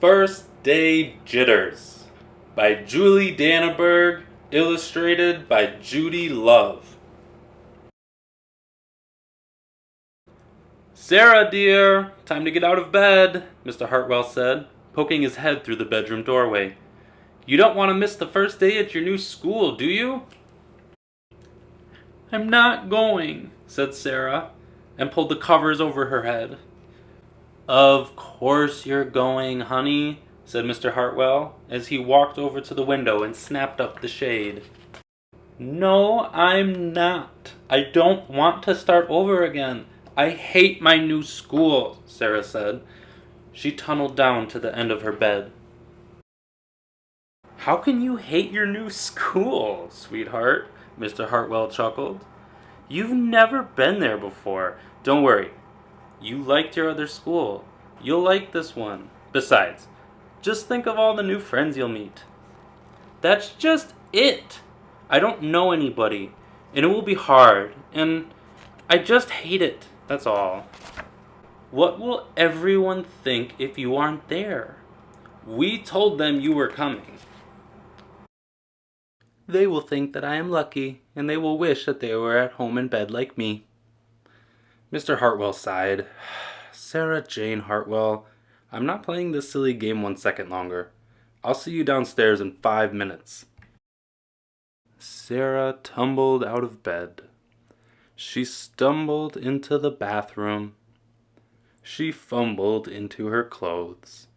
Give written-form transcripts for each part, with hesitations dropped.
First Day Jitters by Julie Danneberg, illustrated by Judy Love. "Sarah, dear, time to get out of bed," Mr. Hartwell said, poking his head through the bedroom doorway. "You don't want to miss the first day at your new school, do you?" "I'm not going," said Sarah, and pulled the covers over her head. "Of course you're going, honey," said Mr. Hartwell, as he walked over to the window and snapped up the shade. "No, I'm not. I don't want to start over again. I hate my new school," Sarah said. She tunneled down to the end of her bed. "How can you hate your new school, sweetheart?" Mr. Hartwell chuckled. "You've never been there before. Don't worry. You liked your other school. You'll like this one. Besides, just think of all the new friends you'll meet." "That's just it. I don't know anybody, and it will be hard, and I just hate it, that's all." "What will everyone think if you aren't there? We told them you were coming." "They will think that I am lucky, and they will wish that they were at home in bed like me." Mr. Hartwell sighed. "Sarah Jane Hartwell, I'm not playing this silly game 1 second longer. I'll see you downstairs in 5 minutes. Sarah tumbled out of bed. She stumbled into the bathroom. She fumbled into her clothes.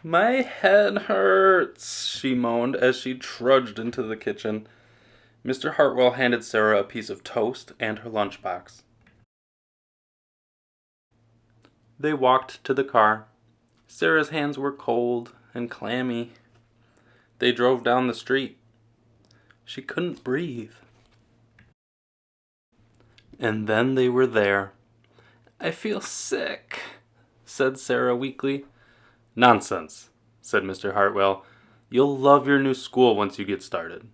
"My head hurts," she moaned as she trudged into the kitchen. Mr. Hartwell handed Sarah a piece of toast and her lunchbox. They walked to the car. Sarah's hands were cold and clammy. They drove down the street. She couldn't breathe. And then they were there. "I feel sick," said Sarah weakly. "Nonsense," said Mr. Hartwell. "You'll love your new school once you get started.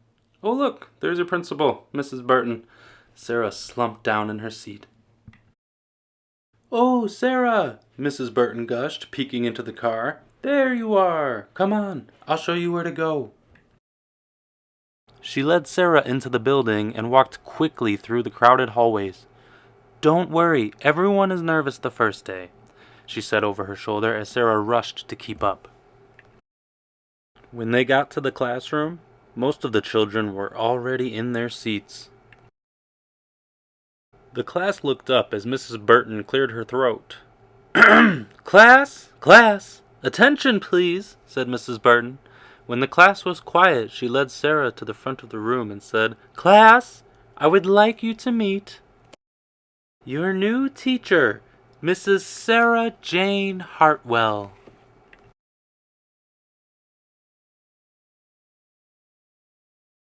Oh, look, there's your principal, Mrs. Burton." Sarah slumped down in her seat. "Oh, Sarah," Mrs. Burton gushed, peeking into the car. "There you are. Come on, I'll show you where to go." She led Sarah into the building and walked quickly through the crowded hallways. "Don't worry, everyone is nervous the first day," she said over her shoulder as Sarah rushed to keep up. When they got to the classroom, most of the children were already in their seats. The class looked up as Mrs. Burton cleared her throat. Class, attention please," said Mrs. Burton. When the class was quiet, she led Sarah to the front of the room and said, "Class, I would like you to meet your new teacher, Mrs. Sarah Jane Hartwell."